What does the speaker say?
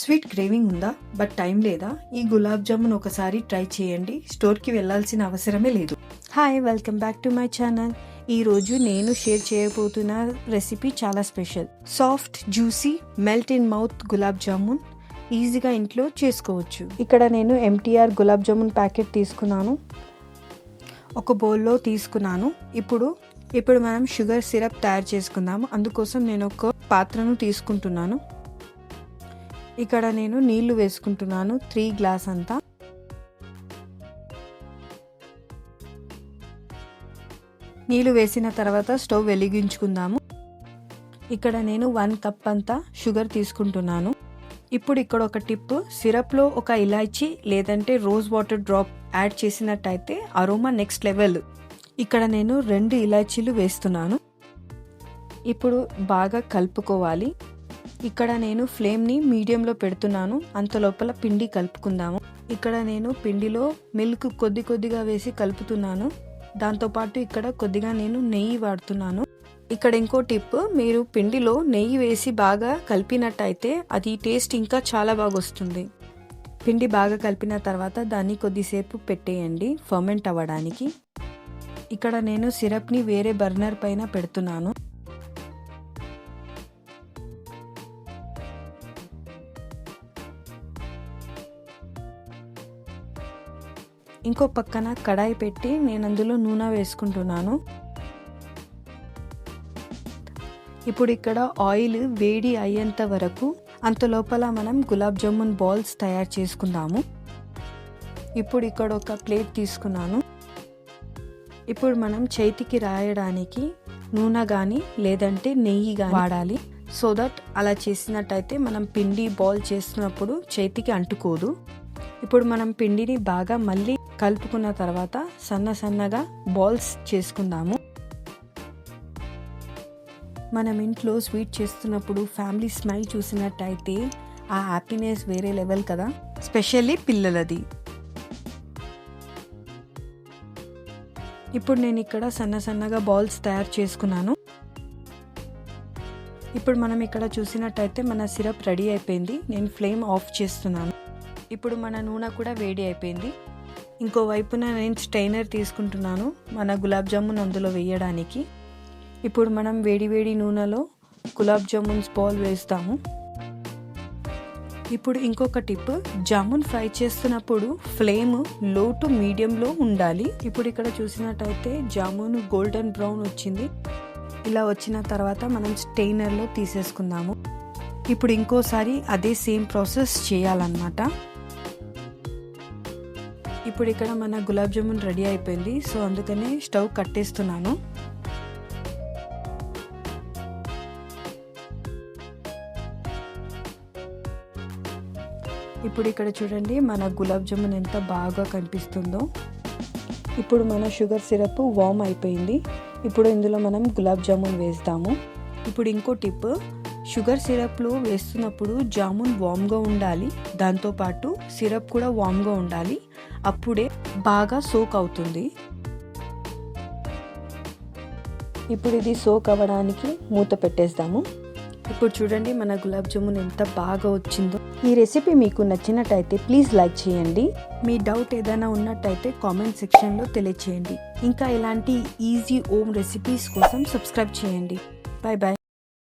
Sweet craving ఉందా but time లేదా? ఈ గులాబ్ జామున్ ఒకసారి ట్రై చేయండి, స్టోర్కి వెళ్ళాల్సిన అవసరమే లేదు. Hi, welcome back to my channel. ఈరోజు నేను షేర్ చేయబోతున్న రెసిపీ చాలా special. Soft juicy melt in mouth gulab jamun ఈజీగా ఇంట్లో చేసుకోవచ్చు. ఇక్కడ నేను ఎంటీఆర్ గులాబ్ జామున్ ప్యాకెట్ తీసుకున్నాను, ఒక బౌల్లో తీసుకున్నాను. ఇప్పుడు మనం షుగర్ సిరప్ తయారు చేసుకుందాము. అందుకోసం నేను ఒక పాత్రను తీసుకుంటున్నాను. ఇక్కడ నేను నీళ్లు వేసుకుంటున్నాను, 3 గ్లాస్ అంతా. నీళ్లు వేసిన తర్వాత స్టవ్ వెలిగించుకుందాము. ఇక్కడ నేను 1 కప్ అంతా షుగర్ తీసుకుంటున్నాను. ఇప్పుడు ఇక్కడ ఒక టిప్, సిరప్లో ఒక ఇలాచీ లేదంటే రోజ్ వాటర్ డ్రాప్ యాడ్ చేసినట్టయితే అరోమా నెక్స్ట్ లెవెల్. ఇక్కడ నేను 2 ఇలాచీలు వేస్తున్నాను. ఇప్పుడు బాగా కలుపుకోవాలి. ఇక్కడ నేను ఫ్లేమ్ని మీడియంలో పెడుతున్నాను. అంత లోపల పిండి కలుపుకుందాము. ఇక్కడ నేను పిండిలో మిల్క్ కొద్దిగా వేసి కలుపుతున్నాను. దాంతోపాటు ఇక్కడ కొద్దిగా నేను నెయ్యి వాడుతున్నాను. ఇక్కడ ఇంకో టిప్, మీరు పిండిలో నెయ్యి వేసి బాగా కలిపినట్టయితే అది టేస్ట్ ఇంకా చాలా బాగా వస్తుంది. పిండి బాగా కలిపిన తర్వాత దాన్ని కొద్దిసేపు పెట్టేయండి ఫర్మెంట్ అవ్వడానికి. ఇక్కడ నేను సిరప్ని వేరే బర్నర్ పైన పెడుతున్నాను. ఇంకో పక్కన కడాయి పెట్టి నేను అందులో నూనె వేసుకుంటున్నాను. ఇప్పుడు ఇక్కడ ఆయిల్ వేడి అయ్యేంత వరకు, అంత లోపల మనం గులాబ్ జామున్ బాల్స్ తయారు చేసుకుందాము. ఇప్పుడు ఇక్కడ ఒక ప్లేట్ తీసుకున్నాను. ఇప్పుడు మనం చేతికి రాయడానికి నూనె కానీ లేదంటే నెయ్యి కానీ వాడాలి. సో దట్ అలా చేసినట్టయితే మనం పిండి బాల్ చేస్తున్నప్పుడు చేతికి అంటుకోదు. ఇప్పుడు మనం పిండిని బాగా మళ్ళీ కలుపుకున్న తర్వాత సన్నగా బాల్స్ చేసుకుందాము. మనం ఇంట్లో స్వీట్ చేస్తున్నప్పుడు ఫ్యామిలీ స్మైల్ చూసినట్టయితే ఆ హ్యాపీనెస్ వేరే లెవెల్ కదా, స్పెషల్లీ పిల్లలది. ఇప్పుడు నేను ఇక్కడ సన్నగా బాల్స్ తయారు చేసుకున్నాను. ఇప్పుడు మనం ఇక్కడ చూసినట్టయితే మన సిరప్ రెడీ అయిపోయింది. నేను ఫ్లేమ్ ఆఫ్ చేస్తున్నాను. ఇప్పుడు మన నూనె కూడా వేడి అయిపోయింది. ఇంకో వైపున నేను స్ట్రైనర్ తీసుకుంటున్నాను మన గులాబ్ జామున్ అందులో వేయడానికి. ఇప్పుడు మనం వేడి నూనెలో గులాబ్ జామున్స్ బాల్ వేస్తాము. ఇప్పుడు ఇంకొక టిప్, జామున్ ఫ్రై చేస్తున్నప్పుడు ఫ్లేమ్ లో టు మీడియంలో ఉండాలి. ఇప్పుడు ఇక్కడ చూసినట్టయితే జామున్ గోల్డెన్ బ్రౌన్ వచ్చింది. ఇలా వచ్చిన తర్వాత మనం స్ట్రైనర్లో తీసేసుకుందాము. ఇప్పుడు ఇంకోసారి అదే సేమ్ ప్రాసెస్ చేయాలన్నమాట. ఇప్పుడు ఇక్కడ మన గులాబ్ జామున్ రెడీ అయిపోయింది. సో అందుకనే స్టవ్ కట్టేస్తున్నాను. ఇప్పుడు ఇక్కడ చూడండి మన గులాబ్ జామున్ ఎంత బాగా కనిపిస్తుందో. ఇప్పుడు మన షుగర్ సిరప్ వార్మ్ అయిపోయింది. ఇప్పుడు ఇందులో మనం గులాబ్ జామున్ వేస్తాము. ఇప్పుడు ఇంకో టిప్, షుగర్ సిరప్లో వేస్తున్నప్పుడు జామున్ వామ్గా ఉండాలి, దాంతోపాటు సిరప్ కూడా వామ్గా ఉండాలి. అప్పుడే బాగా సోక్ అవుతుంది. ఇప్పుడు ఇది సోక్ అవ్వడానికి మూత పెట్టేస్తాము. ఇప్పుడు చూడండి మన గులాబ్ జామున్ ఎంత బాగా వచ్చిందో. ఈ రెసిపీ మీకు నచ్చినట్టయితే ప్లీజ్ లైక్ చేయండి. మీ డౌట్ ఏదైనా ఉన్నట్టయితే కామెంట్ సెక్షన్లో తెలియచేయండి. ఇంకా ఇలాంటి ఈజీ హోమ్ రెసిపీస్ కోసం సబ్స్క్రైబ్ చేయండి. Bye bye.